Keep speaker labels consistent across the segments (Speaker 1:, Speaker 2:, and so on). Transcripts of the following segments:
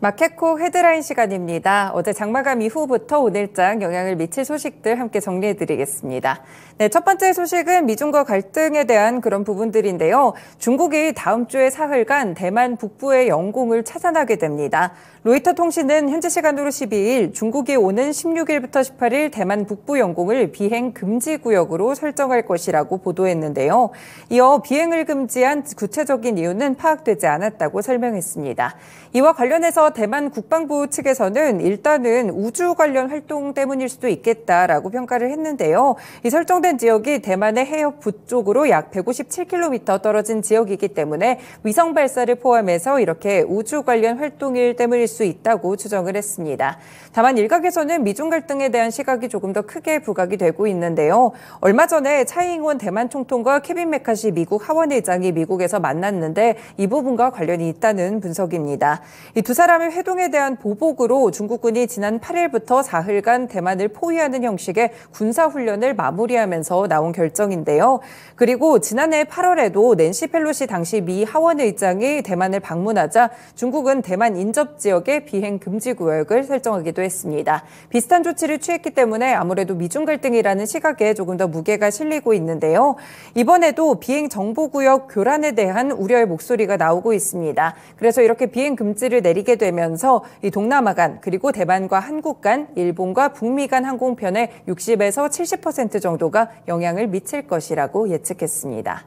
Speaker 1: 마켓콕 헤드라인 시간입니다. 어제 장마감 이후부터 오늘장 영향을 미칠 소식들 함께 정리해드리겠습니다. 네, 첫 번째 소식은 미중과 갈등에 대한 그런 부분들인데요. 중국이 다음 주에 사흘간 대만 북부의 영공을 차단하게 됩니다. 로이터 통신은 현지 시간으로 12일 중국이 오는 16일부터 18일 대만 북부 영공을 비행 금지 구역으로 설정할 것이라고 보도했는데요. 이어 비행을 금지한 구체적인 이유는 파악되지 않았다고 설명했습니다. 이와 관련해서 대만 국방부 측에서는 일단은 우주 관련 활동 때문일 수도 있겠다라고 평가를 했는데요. 이 설정된 지역이 대만의 해협 북쪽으로 약 157km 떨어진 지역이기 때문에 위성 발사를 포함해서 이렇게 우주 관련 활동일 때문일 수 있다고 추정을 했습니다. 다만 일각에서는 미중 갈등에 대한 시각이 조금 더 크게 부각이 되고 있는데요. 얼마 전에 차이잉원 대만 총통과 케빈 메카시 미국 하원 의장이 미국에서 만났는데 이 부분과 관련이 있다는 분석입니다. 이 두 사람의 회동에 대한 보복으로 중국군이 지난 8일부터 사흘간 대만을 포위하는 형식의 군사훈련을 마무리하면서 나온 결정인데요. 그리고 지난해 8월에도 낸시 펠로시 당시 미 하원 의장이 대만을 방문하자 중국은 대만 인접 지역에 비행 금지 구역을 설정하기도 했습니다. 비슷한 조치를 취했기 때문에 아무래도 미중 갈등이라는 시각에 조금 더 무게가 실리고 있는데요. 이번에도 비행 정보구역 교란에 대한 우려의 목소리가 나오고 있습니다. 그래서 이렇게 비행 금지를 내리게 되면서 이 동남아 간 그리고 대만과 한국 간, 일본과 북미 간 항공편의 60에서 70% 정도가 영향을 미칠 것이라고 예측했습니다.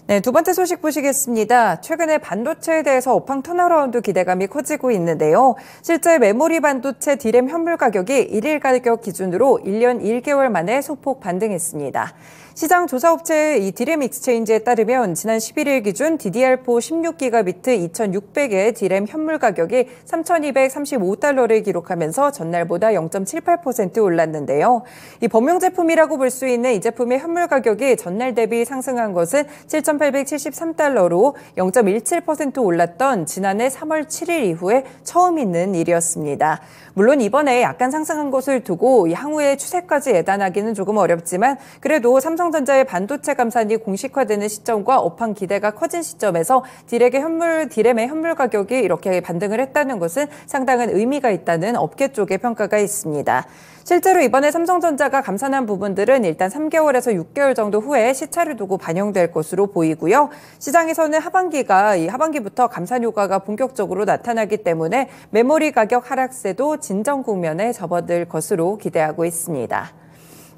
Speaker 1: 네, 두 번째 소식 보시겠습니다. 최근에 반도체에 대해서 업황 턴어라운드 기대감이 커지고 있는데요. 실제 메모리 반도체 D램 현물 가격이 1일 가격 기준으로 1년 1개월 만에 소폭 반등했습니다. 시장 조사업체 이 D램 익스체인지에 따르면 지난 11일 기준 DDR4 16GB 2,600의 D램 현물 가격이 3,235달러를 기록하면서 전날보다 0.78% 올랐는데요. 이 범용 제품이라고 볼 수 있는 이 제품의 현물 가격이 전날 대비 상승한 것은 7,873달러로 0.17% 올랐던 지난해 3월 7일 이후에 처음 있는 일이었습니다. 물론 이번에 약간 상승한 것을 두고 향후의 추세까지 예단하기는 조금 어렵지만 그래도 삼성전자의 반도체 감산이 공식화되는 시점과 업황 기대가 커진 시점에서 D램의 현물 가격이 이렇게 반등을 했다는 것은 상당한 의미가 있다는 업계 쪽의 평가가 있습니다. 실제로 이번에 삼성전자가 감산한 부분들은 일단 3개월에서 6개월 정도 후에 시차를 두고 반영될 것으로 보이고요. 시장에서는 하반기부터 감산 효과가 본격적으로 나타나기 때문에 메모리 가격 하락세도 진정 국면에 접어들 것으로 기대하고 있습니다.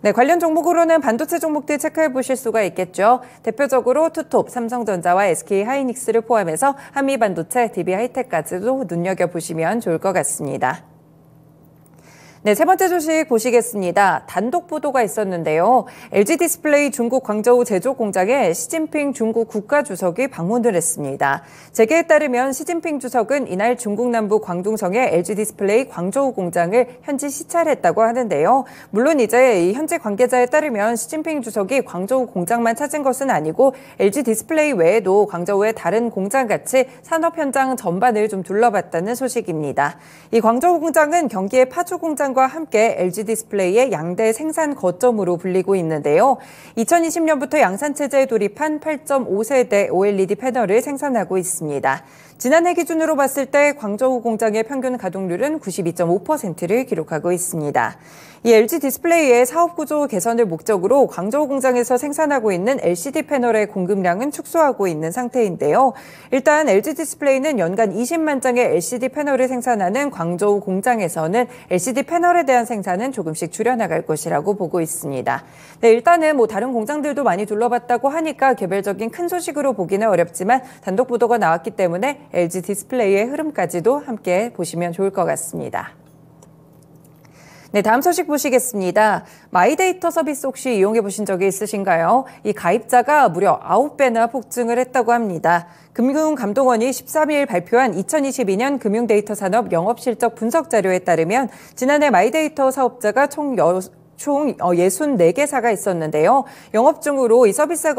Speaker 1: 네, 관련 종목으로는 반도체 종목들 체크해 보실 수가 있겠죠. 대표적으로 투톱, 삼성전자와 SK하이닉스를 포함해서 한미반도체, DB하이텍까지도 눈여겨보시면 좋을 것 같습니다. 네, 세 번째 소식 보시겠습니다. 단독 보도가 있었는데요. LG디스플레이 중국 광저우 제조 공장에 시진핑 중국 국가주석이 방문을 했습니다. 재계에 따르면 시진핑 주석은 이날 중국 남부 광둥성의 LG디스플레이 광저우 공장을 현지 시찰했다고 하는데요. 물론 이제 이 현지 관계자에 따르면 시진핑 주석이 광저우 공장만 찾은 것은 아니고 LG디스플레이 외에도 광저우의 다른 공장같이 산업 현장 전반을 좀 둘러봤다는 소식입니다. 이 광저우 공장은 경기의 파주 공장 과 함께 LG디스플레이의 양대 생산 거점으로 불리고 있는데요. 2020년부터 양산체제에 돌입한 8.5세대 OLED 패널을 생산하고 있습니다. 지난해 기준으로 봤을 때 광저우 공장의 평균 가동률은 92.5%를 기록하고 있습니다. 이 LG디스플레이의 사업 구조 개선을 목적으로 광저우 공장에서 생산하고 있는 LCD 패널의 공급량은 축소하고 있는 상태인데요. 일단 LG디스플레이는 연간 20만 장의 LCD 패널을 생산하는 광저우 공장에서는 LCD 패널에 대한 생산은 조금씩 줄여나갈 것이라고 보고 있습니다. 네, 일단은 다른 공장들도 많이 둘러봤다고 하니까 개별적인 큰 소식으로 보기는 어렵지만 단독 보도가 나왔기 때문에 LG디스플레이의 흐름까지도 함께 보시면 좋을 것 같습니다. 네, 다음 소식 보시겠습니다. 마이데이터 서비스 혹시 이용해 보신 적이 있으신가요? 이 가입자가 무려 9배나 폭증을 했다고 합니다. 금융감독원이 13일 발표한 2022년 금융데이터 산업 영업실적 분석 자료에 따르면 지난해 마이데이터 사업자가 총 총 64개사가 있었는데요. 영업 중으로 이 서비스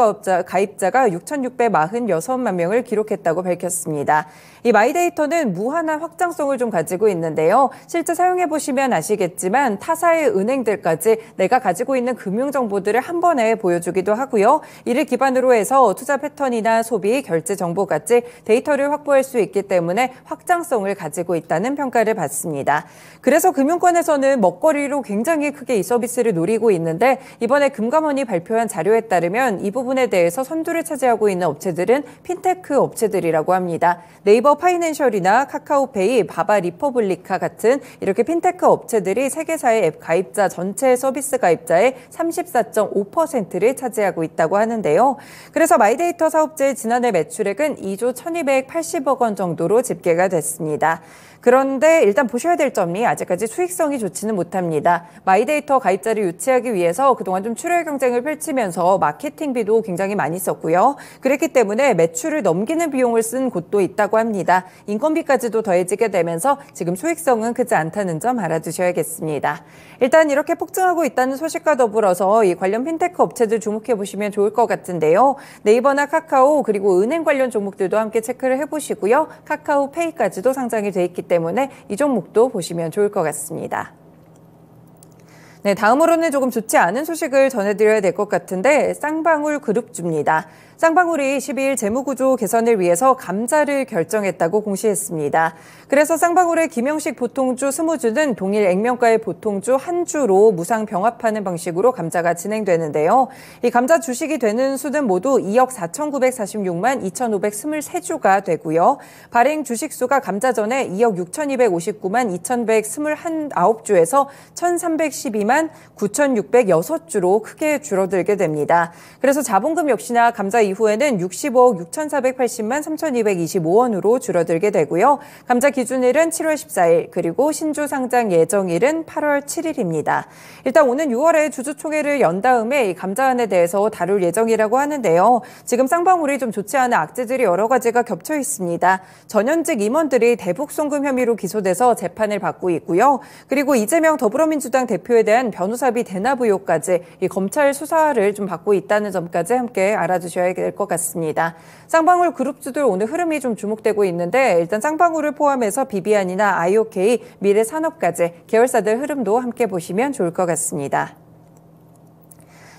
Speaker 1: 가입자가 6,646만 명을 기록했다고 밝혔습니다. 이 마이데이터는 무한한 확장성을 좀 가지고 있는데요. 실제 사용해보시면 아시겠지만 타사의 은행들까지 내가 가지고 있는 금융정보들을 한 번에 보여주기도 하고요. 이를 기반으로 해서 투자 패턴이나 소비, 결제 정보까지 데이터를 확보할 수 있기 때문에 확장성을 가지고 있다는 평가를 받습니다. 그래서 금융권에서는 먹거리로 굉장히 크게 이 서비스를 노리고 있는데 이번에 금감원이 발표한 자료에 따르면 이 부분에 대해서 선두를 차지하고 있는 업체들은 핀테크 업체들이라고 합니다. 네이버 파이낸셜이나 카카오페이, 바바 리퍼블리카 같은 이렇게 핀테크 업체들이 세계사의 앱 가입자 전체 서비스 가입자의 34.5%를 차지하고 있다고 하는데요. 그래서 마이데이터 사업자의 지난해 매출액은 2조 1,280억 원 정도로 집계가 됐습니다. 그런데 일단 보셔야 될 점이 아직까지 수익성이 좋지는 못합니다. 마이데이터 가입자를 유치하기 위해서 그동안 좀 출혈 경쟁을 펼치면서 마케팅비도 굉장히 많이 썼고요. 그랬기 때문에 매출을 넘기는 비용을 쓴 곳도 있다고 합니다. 인건비까지도 더해지게 되면서 지금 수익성은 크지 않다는 점 알아두셔야겠습니다. 일단 이렇게 폭증하고 있다는 소식과 더불어서 이 관련 핀테크 업체들 주목해 보시면 좋을 것 같은데요. 네이버나 카카오 그리고 은행 관련 종목들도 함께 체크를 해보시고요. 카카오페이까지도 상장이 돼 있기 때문에 이 종목도 보시면 좋을 것 같습니다. 네, 다음으로는 조금 좋지 않은 소식을 전해드려야 될 것 같은데 쌍방울 그룹주입니다. 쌍방울이 12일 재무구조 개선을 위해서 감자를 결정했다고 공시했습니다. 그래서 쌍방울의 김영식 보통주 20주는 동일 액면가의 보통주 한 주로 무상 병합하는 방식으로 감자가 진행되는데요. 이 감자 주식이 되는 수는 모두 2억 4,946만 2,523주가 되고요. 발행 주식수가 감자 전에 2억 6,259만 2,129주에서 1,312만 9,606주로 크게 줄어들게 됩니다. 그래서 자본금 역시나 감자 이후에는 65억 6,480만 3,225원으로 줄어들게 되고요. 감자 기준일은 7월 14일 그리고 신주 상장 예정일은 8월 7일입니다. 일단 오는 6월에 주주총회를 연 다음에 이 감자안에 대해서 다룰 예정이라고 하는데요. 지금 쌍방울이 좀 좋지 않은 악재들이 여러 가지가 겹쳐 있습니다. 전현직 임원들이 대북 송금 혐의로 기소돼서 재판을 받고 있고요. 그리고 이재명 더불어민주당 대표에 대한 변호사비 대납 의혹까지 이 검찰 수사를 좀 받고 있다는 점까지 함께 알아두셔야 될 것 같습니다. 쌍방울 그룹주들 오늘 흐름이 좀 주목되고 있는데 일단 쌍방울을 포함해서 비비안이나 IOK, 미래산업까지 계열사들 흐름도 함께 보시면 좋을 것 같습니다.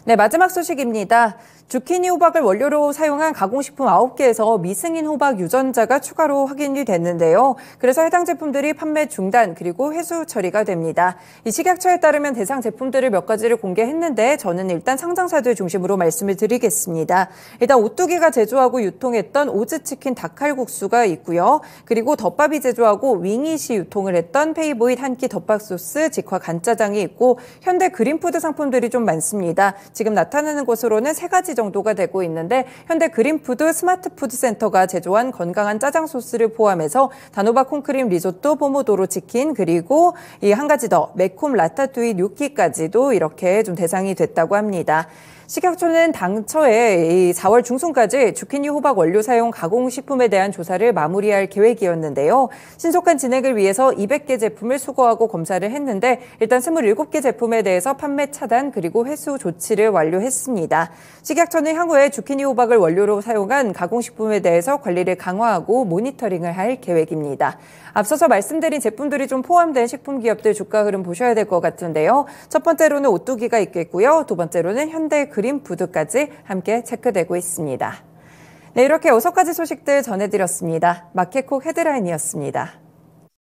Speaker 1: 네, 마지막 소식입니다. 주키니 호박을 원료로 사용한 가공식품 9개에서 미승인 호박 유전자가 추가로 확인이 됐는데요. 그래서 해당 제품들이 판매 중단 그리고 회수 처리가 됩니다. 이 식약처에 따르면 대상 제품들을 몇 가지를 공개했는데 저는 일단 상장사들 중심으로 말씀을 드리겠습니다. 일단 오뚜기가 제조하고 유통했던 오즈치킨 닭칼국수가 있고요. 그리고 덮밥이 제조하고 윙잇이 유통을 했던 페이보잇 한 끼 덮밥소스, 직화 간짜장이 있고 현대 그린푸드 상품들이 좀 많습니다. 지금 나타나는 곳으로는 3가지 정도가 되고 있는데 현대 그린푸드 스마트푸드센터가 제조한 건강한 짜장 소스를 포함해서 단호박 콩크림 리조또, 포모도로 치킨 그리고 이 한 가지 더 매콤 라타투이 뇨끼까지도 이렇게 좀 대상이 됐다고 합니다. 식약처는 당초에 이 4월 중순까지 주키니 호박 원료 사용 가공식품에 대한 조사를 마무리할 계획이었는데요. 신속한 진행을 위해서 200개 제품을 수거하고 검사를 했는데 일단 27개 제품에 대해서 판매 차단 그리고 회수 조치를 완료했습니다. 식약처는 향후에 주키니 호박을 원료로 사용한 가공식품에 대해서 관리를 강화하고 모니터링을 할 계획입니다. 앞서서 말씀드린 제품들이 좀 포함된 식품 기업들 주가 흐름 보셔야 될 것 같은데요. 첫 번째로는 오뚜기가 있겠고요. 두 번째로는 현대 그린푸드까지 함께 체크되고 있습니다. 네, 이렇게 6가지 소식들 전해드렸습니다. 마켓콕 헤드라인이었습니다.